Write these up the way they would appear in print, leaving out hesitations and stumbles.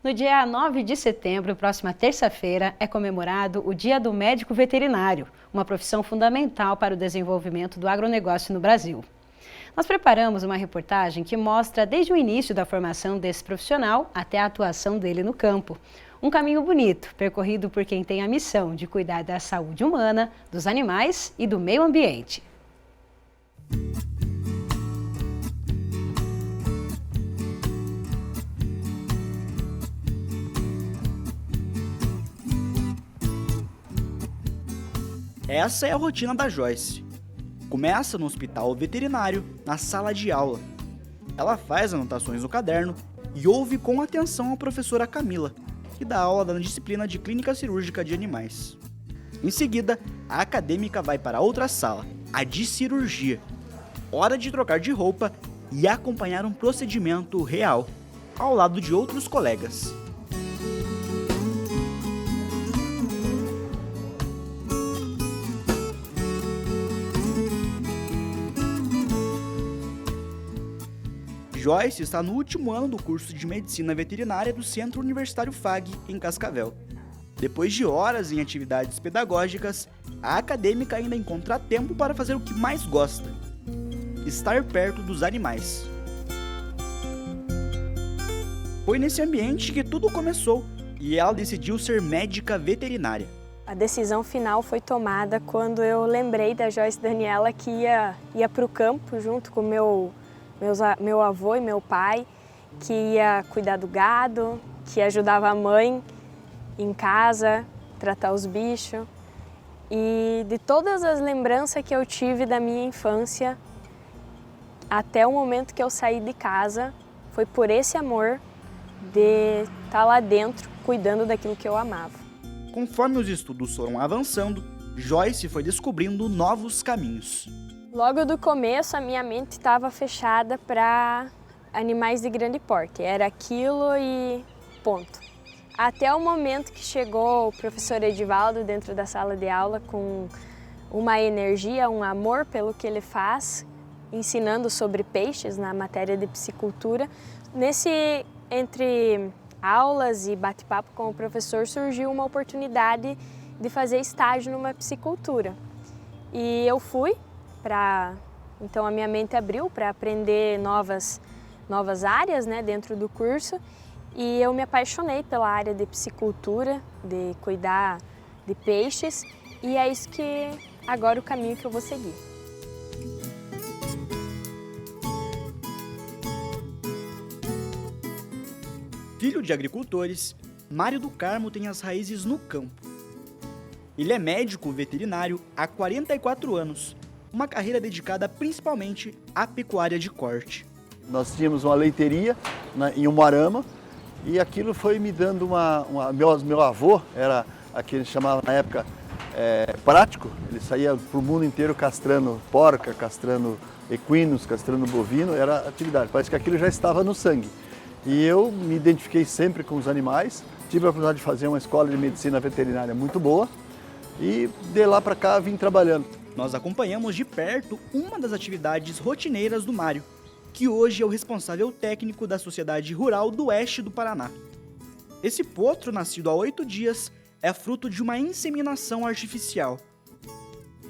No dia 9 de setembro, próxima terça-feira, é comemorado o Dia do Médico Veterinário, uma profissão fundamental para o desenvolvimento do agronegócio no Brasil. Nós preparamos uma reportagem que mostra desde o início da formação desse profissional até a atuação dele no campo. Um caminho bonito, percorrido por quem tem a missão de cuidar da saúde humana, dos animais e do meio ambiente. Essa é a rotina da Joyce. Começa no hospital veterinário, na sala de aula. Ela faz anotações no caderno e ouve com atenção a professora Camila, que dá aula na disciplina de clínica cirúrgica de animais. Em seguida, a acadêmica vai para outra sala, a de cirurgia. Hora de trocar de roupa e acompanhar um procedimento real, ao lado de outros colegas. Joyce está no último ano do curso de Medicina Veterinária do Centro Universitário FAG, em Cascavel. Depois de horas em atividades pedagógicas, a acadêmica ainda encontra tempo para fazer o que mais gosta: estar perto dos animais. Foi nesse ambiente que tudo começou e ela decidiu ser médica veterinária. A decisão final foi tomada quando eu lembrei da Joyce Daniela, que ia para o campo junto com meu avô e meu pai, que ia cuidar do gado, que ajudava a mãe em casa, tratar os bichos. E de todas as lembranças que eu tive da minha infância, até o momento que eu saí de casa, foi por esse amor de estar lá dentro, cuidando daquilo que eu amava. Conforme os estudos foram avançando, Joyce foi descobrindo novos caminhos. Logo do começo, a minha mente estava fechada para animais de grande porte. Era aquilo e ponto. Até o momento que chegou o professor Edivaldo dentro da sala de aula com uma energia, um amor pelo que ele faz, ensinando sobre peixes na matéria de piscicultura. Entre aulas e bate-papo com o professor, surgiu uma oportunidade de fazer estágio numa piscicultura. E eu fui. Então a minha mente abriu para aprender novas áreas, né, dentro do curso, e eu me apaixonei pela área de piscicultura, de cuidar de peixes, e é isso que agora o caminho que eu vou seguir. Filho de agricultores, Mário do Carmo tem as raízes no campo. Ele é médico veterinário há 44 anos. Uma carreira dedicada principalmente à pecuária de corte. Nós tínhamos uma leiteria em Umuarama e aquilo foi me dando meu avô era aquele que chamava na época prático, ele saía para o mundo inteiro castrando porca, castrando equinos, castrando bovino, era atividade, parece que aquilo já estava no sangue. E eu me identifiquei sempre com os animais, tive a oportunidade de fazer uma escola de medicina veterinária muito boa e de lá para cá vim trabalhando. Nós acompanhamos de perto uma das atividades rotineiras do Mário, que hoje é o responsável técnico da Sociedade Rural do Oeste do Paraná. Esse potro, nascido há 8 dias, é fruto de uma inseminação artificial.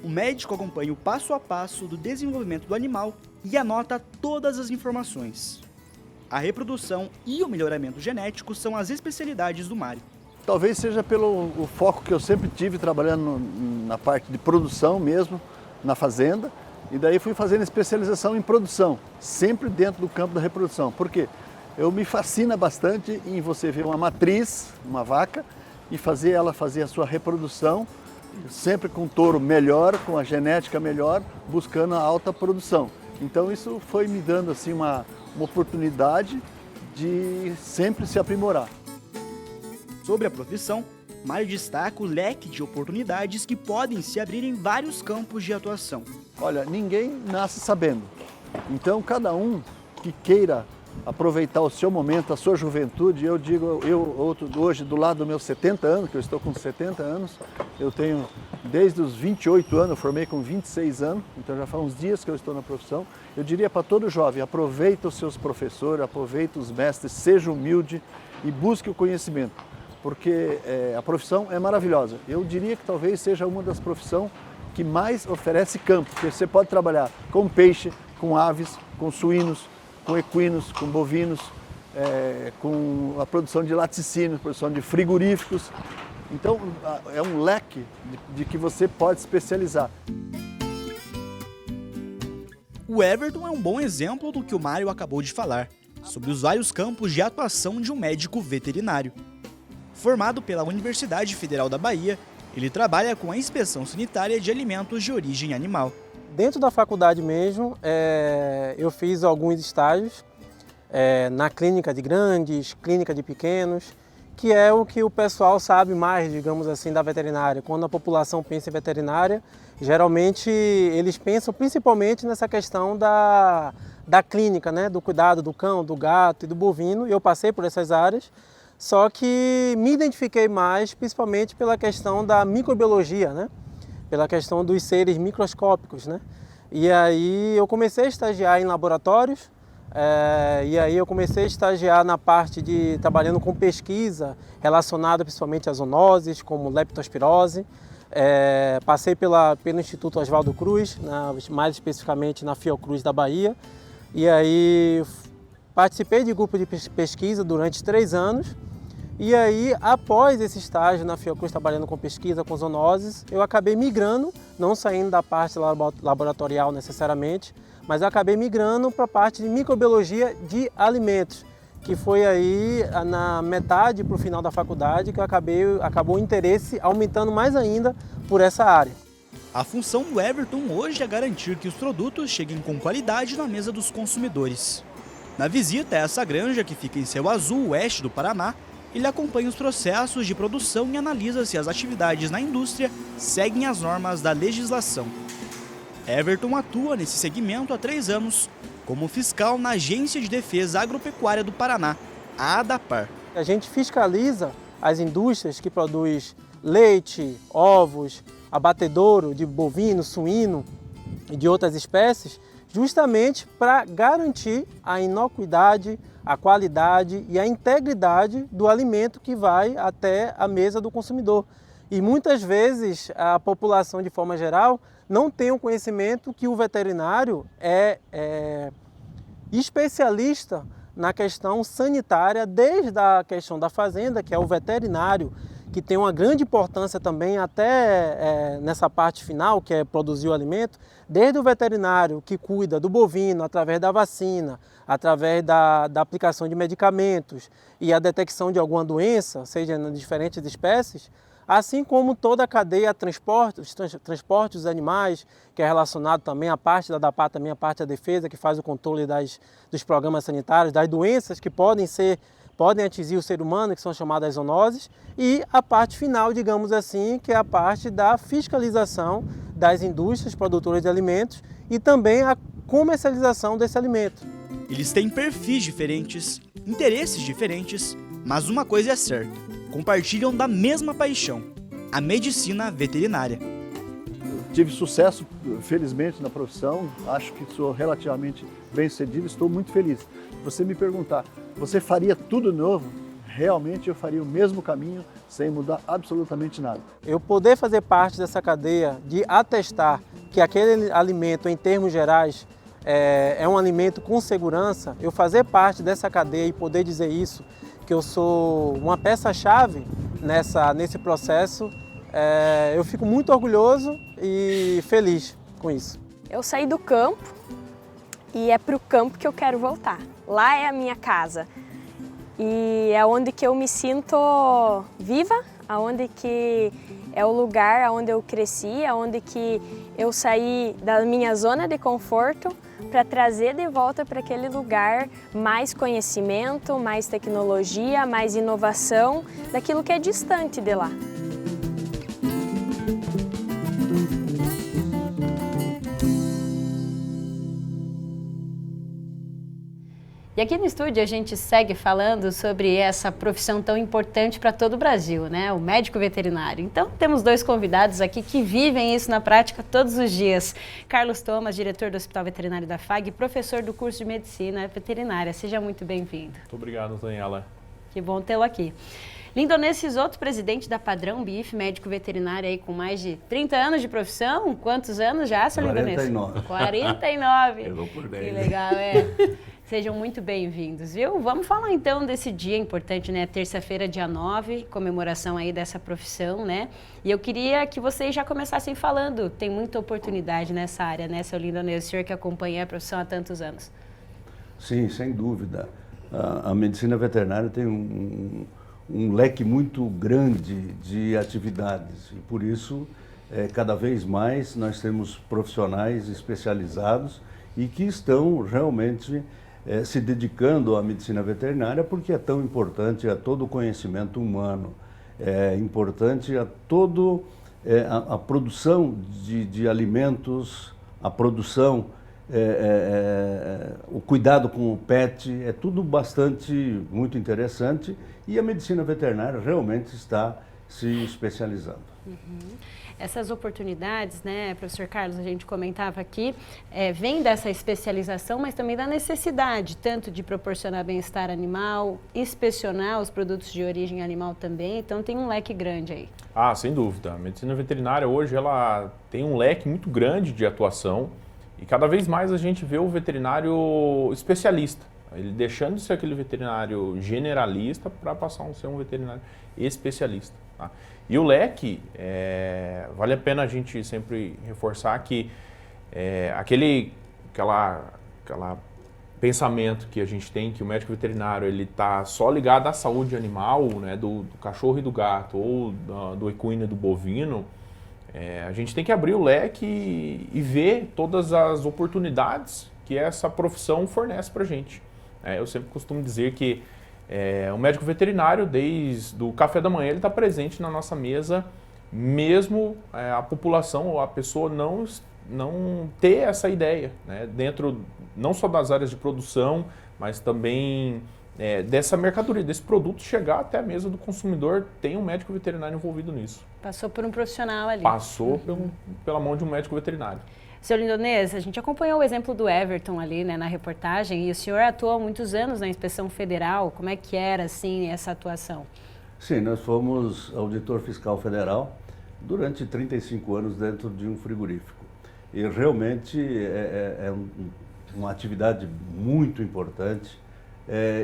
O médico acompanha o passo a passo do desenvolvimento do animal e anota todas as informações. A reprodução e o melhoramento genético são as especialidades do Mário. Talvez seja pelo foco que eu sempre tive trabalhando na parte de produção mesmo, na fazenda, e daí fui fazendo especialização em produção, sempre dentro do campo da reprodução. Por quê? Me fascina bastante em você ver uma matriz, uma vaca, e fazer ela fazer a sua reprodução, sempre com um touro melhor, com a genética melhor, buscando a alta produção. Então isso foi me dando assim uma oportunidade de sempre se aprimorar. Sobre a profissão, Mário destaca o leque de oportunidades que podem se abrir em vários campos de atuação. Olha, ninguém nasce sabendo. Então, cada um que queira aproveitar o seu momento, a sua juventude, eu digo, hoje do lado dos meus 70 anos, que eu estou com 70 anos, eu tenho desde os 28 anos, eu formei com 26 anos, então já faz uns dias que eu estou na profissão. Eu diria para todo jovem, aproveita os seus professores, aproveita os mestres, seja humilde e busque o conhecimento, porque a profissão é maravilhosa. Eu diria que talvez seja uma das profissões que mais oferece campo, porque você pode trabalhar com peixe, com aves, com suínos, com equinos, com bovinos, com a produção de laticínios, produção de frigoríficos. Então, é um leque de que você pode especializar. O Everton é um bom exemplo do que o Mário acabou de falar, sobre os vários campos de atuação de um médico veterinário. Formado pela Universidade Federal da Bahia, ele trabalha com a inspeção sanitária de alimentos de origem animal. Dentro da faculdade mesmo, eu fiz alguns estágios na clínica de grandes, clínica de pequenos, que é o que o pessoal sabe mais, digamos assim, da veterinária. Quando a população pensa em veterinária, geralmente eles pensam principalmente nessa questão da clínica, né? Do cuidado do cão, do gato e do bovino. Eu passei por essas áreas, só que me identifiquei mais principalmente pela questão da microbiologia, né? Pela questão dos seres microscópicos, né? E aí eu comecei a estagiar em laboratórios, e aí eu comecei a estagiar na parte de trabalhando com pesquisa relacionada principalmente a zoonoses, como leptospirose. Passei pelo Instituto Oswaldo Cruz, mais especificamente na Fiocruz da Bahia, e aí participei de grupo de pesquisa durante 3 anos. E aí, após esse estágio na Fiocruz, trabalhando com pesquisa, com zoonoses, eu acabei migrando, não saindo da parte laboratorial necessariamente, mas eu acabei migrando para a parte de microbiologia de alimentos, que foi aí na metade para o final da faculdade que acabou o interesse aumentando mais ainda por essa área. A função do Everton hoje é garantir que os produtos cheguem com qualidade na mesa dos consumidores. Na visita a essa granja, que fica em Céu Azul, oeste do Paraná, ele acompanha os processos de produção e analisa se as atividades na indústria seguem as normas da legislação. Everton atua nesse segmento há 3 anos, como fiscal na Agência de Defesa Agropecuária do Paraná, a ADAPAR. A gente fiscaliza as indústrias que produzem leite, ovos, abatedouro de bovino, suíno e de outras espécies, justamente para garantir a inocuidade, a qualidade e a integridade do alimento que vai até a mesa do consumidor. E muitas vezes a população, de forma geral, não tem o conhecimento que o veterinário é especialista na questão sanitária, desde a questão da fazenda, que é o veterinário, que tem uma grande importância também até nessa parte final, que é produzir o alimento, desde o veterinário que cuida do bovino através da vacina, através da aplicação de medicamentos e a detecção de alguma doença, seja em diferentes espécies, assim como toda a cadeia transporte dos animais, que é relacionado também à parte da ADAPAR, também a parte da defesa, que faz o controle dos programas sanitários, das doenças que podem atingir o ser humano, que são chamadas zoonoses, e a parte final, digamos assim, que é a parte da fiscalização das indústrias produtoras de alimentos e também a comercialização desse alimento. Eles têm perfis diferentes, interesses diferentes, mas uma coisa é certa: compartilham da mesma paixão, a medicina veterinária. Tive sucesso, felizmente, na profissão, acho que sou relativamente bem-sucedido, estou muito feliz. Você me perguntar, você faria tudo novo? Realmente eu faria o mesmo caminho, sem mudar absolutamente nada. Eu poder fazer parte dessa cadeia de atestar que aquele alimento, em termos gerais, é um alimento com segurança, eu fazer parte dessa cadeia e poder dizer isso, que eu sou uma peça-chave nesse processo, eu fico muito orgulhoso e feliz com isso. Eu saí do campo e é para o campo que eu quero voltar. Lá é a minha casa e é onde que eu me sinto viva, aonde que é o lugar onde eu cresci, aonde que eu saí da minha zona de conforto para trazer de volta para aquele lugar mais conhecimento, mais tecnologia, mais inovação daquilo que é distante de lá. E aqui no estúdio a gente segue falando sobre essa profissão tão importante para todo o Brasil, né? O médico veterinário. Então temos 2 convidados aqui que vivem isso na prática todos os dias. Carlos Thomas, diretor do Hospital Veterinário da FAG e professor do curso de Medicina Veterinária. Seja muito bem-vindo. Muito obrigado, Daniela. Que bom tê-lo aqui. Lindonês Risoto, presidente da Padrão Beef, médico veterinário aí com mais de 30 anos de profissão. Quantos anos já, seu Lindonês? 49. 49. Pegou por 10. Que legal, Sejam muito bem-vindos, viu? Vamos falar então desse dia importante, né? Terça-feira, dia 9, comemoração aí dessa profissão, né? E eu queria que vocês já começassem falando. Tem muita oportunidade nessa área, né, seu Lindonês? O senhor que acompanha a profissão há tantos anos. Sim, sem dúvida. A medicina veterinária tem um leque muito grande de atividades e por isso cada vez mais nós temos profissionais especializados e que estão realmente se dedicando à medicina veterinária porque é tão importante a todo o conhecimento humano, é importante a todo a produção de alimentos, a produção, o cuidado com o pet, é tudo muito interessante e a medicina veterinária realmente está se especializando. Essas oportunidades, né, professor Carlos, a gente comentava aqui, vem dessa especialização, mas também da necessidade, tanto de proporcionar bem-estar animal, inspecionar os produtos de origem animal também, então tem um leque grande aí. Ah, sem dúvida. A medicina veterinária hoje ela tem um leque muito grande de atuação e cada vez mais a gente vê o veterinário especialista, ele deixando de ser aquele veterinário generalista para passar a ser um veterinário especialista. Tá? E o leque, vale a pena a gente sempre reforçar que aquela pensamento que a gente tem que o médico veterinário ele está só ligado à saúde animal, né, do cachorro e do gato ou do equino e do bovino, a gente tem que abrir o leque e ver todas as oportunidades que essa profissão fornece para a gente. Eu sempre costumo dizer que o médico veterinário, desde o café da manhã, ele está presente na nossa mesa, mesmo a população ou a pessoa não ter essa ideia, né? Dentro não só das áreas de produção, mas também dessa mercadoria, desse produto chegar até a mesa do consumidor, tem um médico veterinário envolvido nisso. Passou por um profissional ali. Passou pela mão de um médico veterinário. Seu Lindonês, a gente acompanhou o exemplo do Everton ali, né, na reportagem, e o senhor atuou há muitos anos na Inspeção Federal. Como é que era, assim, essa atuação? Sim, nós fomos auditor fiscal federal durante 35 anos dentro de um frigorífico. E realmente é uma atividade muito importante,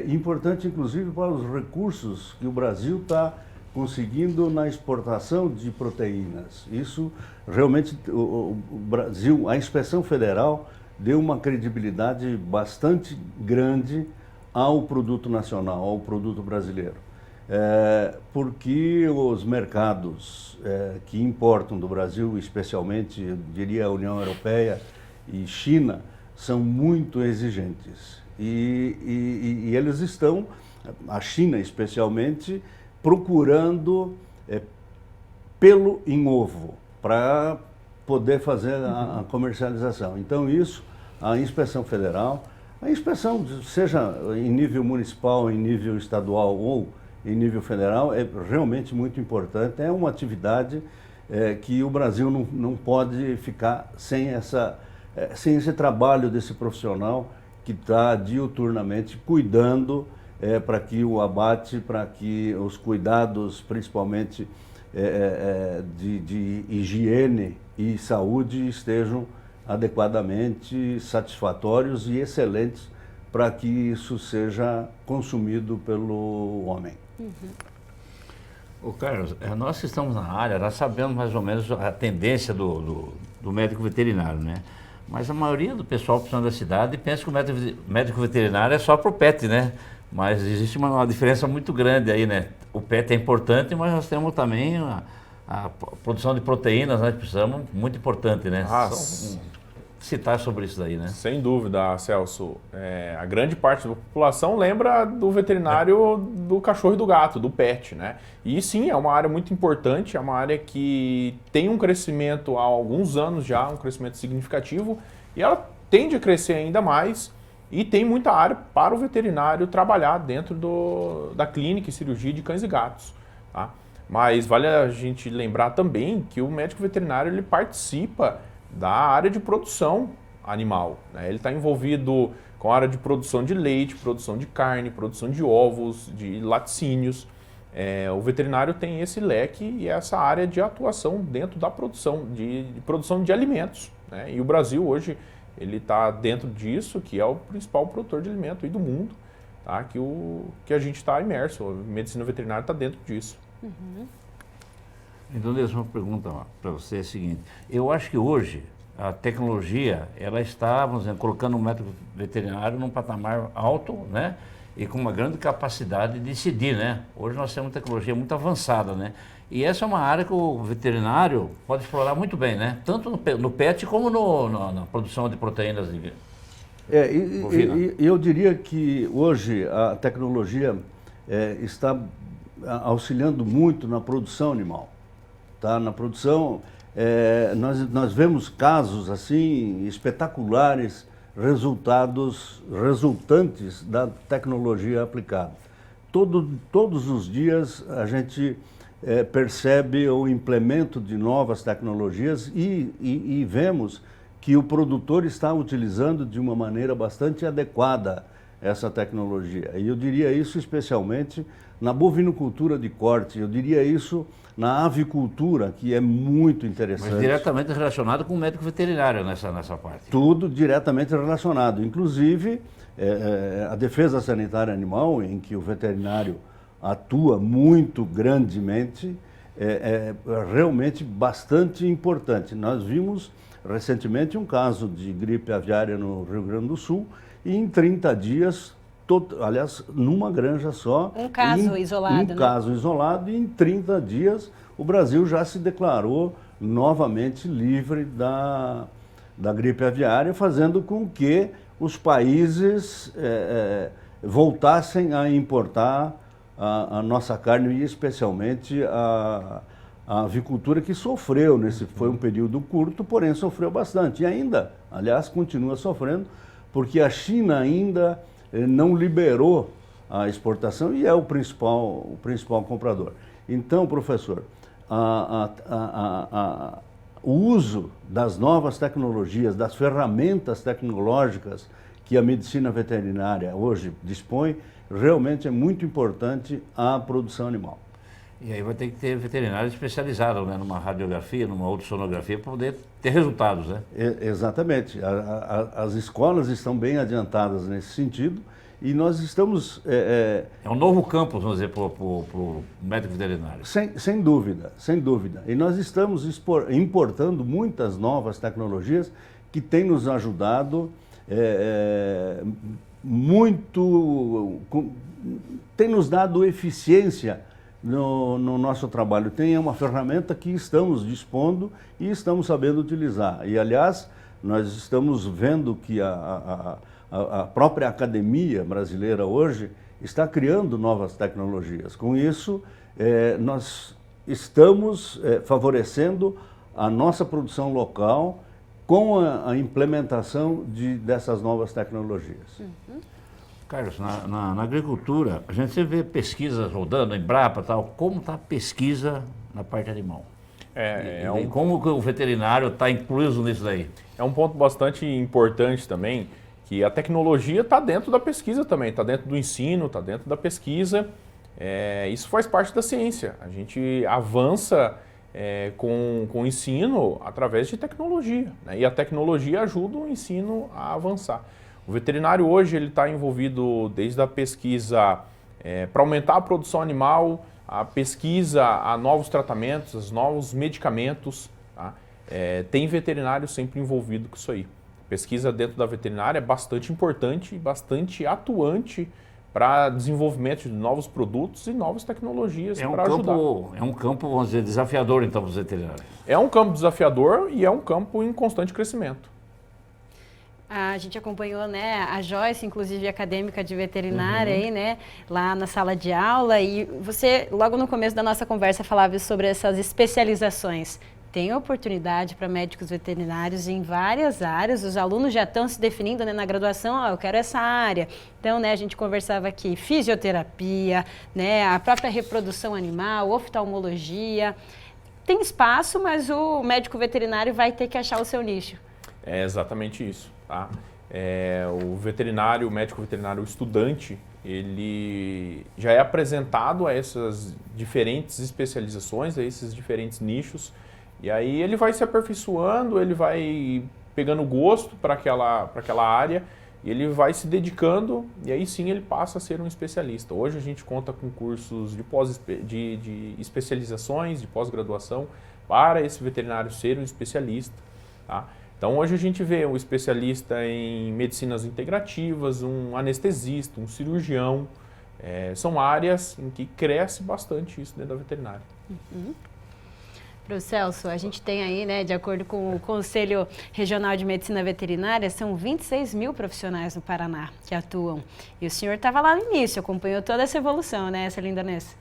importante inclusive para os recursos que o Brasil está conseguindo na exportação de proteínas. Isso realmente o Brasil, a Inspeção Federal deu uma credibilidade bastante grande ao produto nacional, ao produto brasileiro. Porque os mercados que importam do Brasil, especialmente, eu diria, a União Europeia e China, são muito exigentes. E eles estão, a China especialmente, procurando pelo em ovo para poder fazer a comercialização. Então isso, a Inspeção Federal, a inspeção, seja em nível municipal, em nível estadual ou em nível federal, é realmente muito importante. É uma atividade que o Brasil não pode ficar sem esse trabalho desse profissional que está diuturnamente cuidando para que o abate, para que os cuidados, principalmente de higiene e saúde, estejam adequadamente satisfatórios e excelentes para que isso seja consumido pelo homem. Ô Carlos, nós que estamos na área, nós sabemos mais ou menos a tendência do médico veterinário, né? Mas a maioria do pessoal da cidade pensa que o médico veterinário é só para o pet, né? Mas existe uma diferença muito grande aí, né? O pet é importante, mas nós temos também a produção de proteínas, nós precisamos, muito importante, né? Citar sobre isso daí, né? Sem dúvida, Celso. A grande parte da população lembra do veterinário do cachorro e do gato, do pet, né? E sim, é uma área muito importante, é uma área que tem um crescimento há alguns anos já, um crescimento significativo, e ela tende a crescer ainda mais, e tem muita área para o veterinário trabalhar dentro da clínica e cirurgia de cães e gatos, tá? Mas vale a gente lembrar também que o médico veterinário ele participa da área de produção animal, né? Ele está envolvido com a área de produção de leite, produção de carne, produção de ovos, de laticínios. O veterinário tem esse leque e essa área de atuação dentro da produção de alimentos, né? E o Brasil hoje ele está dentro disso, que é o principal produtor de alimento aí do mundo, tá? Que a gente está imerso. A medicina veterinária está dentro disso. Então, uma pergunta para você é a seguinte: eu acho que hoje a tecnologia ela está, vamos dizer, colocando o médico veterinário num patamar alto, né? E com uma grande capacidade de decidir, né? Hoje nós temos uma tecnologia muito avançada, né? E essa é uma área que o veterinário pode explorar muito bem, né? Tanto no pet como na produção de proteínas de bovina. Eu diria que hoje a tecnologia está auxiliando muito na produção animal. Tá? Na produção, nós vemos casos assim espetaculares, resultantes da tecnologia aplicada. Todos os dias a gente percebe o implemento de novas tecnologias e vemos que o produtor está utilizando de uma maneira bastante adequada essa tecnologia. E eu diria isso especialmente na bovinocultura de corte, eu diria isso na avicultura, que é muito interessante. Mas diretamente relacionado com o médico veterinário nessa parte. Tudo diretamente relacionado, inclusive a defesa sanitária animal, em que o veterinário atua muito grandemente, é realmente bastante importante. Nós vimos recentemente um caso de gripe aviária no Rio Grande do Sul e em 30 dias, aliás, numa granja só. Um caso isolado, Um caso isolado e em 30 dias o Brasil já se declarou novamente livre da gripe aviária, fazendo com que os países voltassem a importar a nossa carne e especialmente a avicultura, que sofreu foi um período curto, porém sofreu bastante e ainda, aliás, continua sofrendo, porque a China ainda não liberou a exportação e é o principal comprador. Então, professor, o uso das novas tecnologias, das ferramentas tecnológicas que a medicina veterinária hoje dispõe, realmente é muito importante à produção animal. E aí vai ter que ter veterinário especializado, né, numa radiografia, numa ultrassonografia, para poder ter resultados, né? Exatamente. As escolas estão bem adiantadas nesse sentido e nós estamos... É um novo campo, vamos dizer, para o médico veterinário. Sem dúvida, sem dúvida. E nós estamos importando muitas novas tecnologias que têm nos ajudado muito, tem nos dado eficiência no nosso trabalho. Tem uma ferramenta que estamos dispondo e estamos sabendo utilizar. E, aliás, nós estamos vendo que a própria academia brasileira hoje está criando novas tecnologias. Com isso, nós estamos favorecendo a nossa produção local com a implementação dessas novas tecnologias. Carlos, na agricultura, a gente sempre vê pesquisas rodando, Embrapa e tal. Como está a pesquisa na parte animal? Como que o veterinário está incluído nisso daí? É um ponto bastante importante também, que a tecnologia está dentro da pesquisa também, está dentro do ensino, está dentro da pesquisa. Isso faz parte da ciência. A gente avança com o ensino através de tecnologia, né? E a tecnologia ajuda o ensino a avançar. O veterinário hoje ele está envolvido desde a pesquisa para aumentar a produção animal, a pesquisa a novos tratamentos, os novos medicamentos. Tá? Tem veterinário sempre envolvido com isso aí. Pesquisa dentro da veterinária é bastante importante e bastante atuante para desenvolvimento de novos produtos e novas tecnologias para ajudar. É um campo, vamos dizer, desafiador então para os veterinários. É um campo desafiador e é um campo em constante crescimento. A gente acompanhou, né, a Joyce, inclusive acadêmica de veterinária, aí, né, lá na sala de aula, e você, logo no começo da nossa conversa, falava sobre essas especializações. Tem oportunidade para médicos veterinários em várias áreas, os alunos já estão se definindo, né, na graduação, eu quero essa área. Então, né, a gente conversava aqui, fisioterapia, né, a própria reprodução animal, oftalmologia. Tem espaço, mas o médico veterinário vai ter que achar o seu nicho. É exatamente isso. Tá? O veterinário, o médico veterinário, o estudante, ele já é apresentado a essas diferentes especializações, a esses diferentes nichos, e aí ele vai se aperfeiçoando, ele vai pegando gosto para aquela área, e ele vai se dedicando, e aí sim ele passa a ser um especialista. Hoje a gente conta com cursos de especializações, de pós-graduação, para esse veterinário ser um especialista, tá? Então hoje a gente vê um especialista em medicinas integrativas, um anestesista, um cirurgião. São áreas em que cresce bastante isso dentro da veterinária. Professor Celso, a gente tem aí, né, de acordo com o Conselho Regional de Medicina Veterinária, são 26 mil profissionais no Paraná que atuam. E o senhor estava lá no início, acompanhou toda essa evolução, né, essa linda Nessa?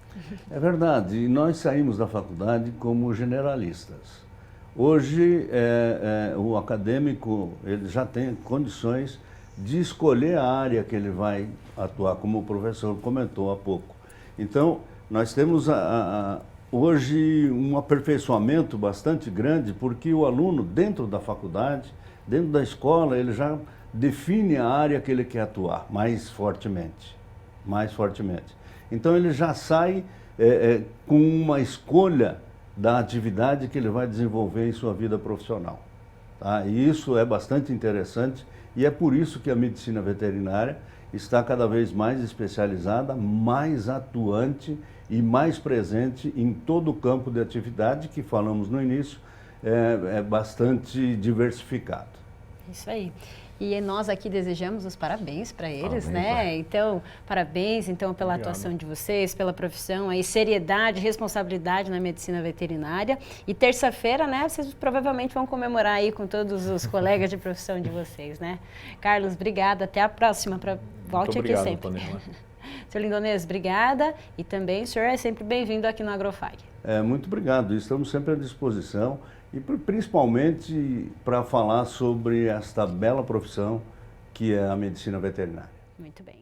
É verdade, e nós saímos da faculdade como generalistas. Hoje, o acadêmico ele já tem condições de escolher a área que ele vai atuar, como o professor comentou há pouco. Então, nós temos hoje um aperfeiçoamento bastante grande, porque o aluno, dentro da faculdade, dentro da escola, ele já define a área que ele quer atuar mais fortemente. Então, ele já sai com uma escolha da atividade que ele vai desenvolver em sua vida profissional. Tá? E isso é bastante interessante e é por isso que a medicina veterinária está cada vez mais especializada, mais atuante e mais presente em todo o campo de atividade que falamos no início, é bastante diversificado. Isso aí. E nós aqui desejamos os parabéns para eles, Parabéns, né? vai. Então, parabéns então pela atuação de vocês, pela profissão, aí seriedade, responsabilidade na medicina veterinária. E terça-feira, né, vocês provavelmente vão comemorar aí com todos os colegas de profissão de vocês, né? Carlos, obrigada, até a próxima, volte aqui sempre. Sr. Lindonês, obrigada. E também o senhor é sempre bem-vindo aqui no Agrofag. Muito obrigado, estamos sempre à disposição. E principalmente para falar sobre esta bela profissão que é a medicina veterinária. Muito bem.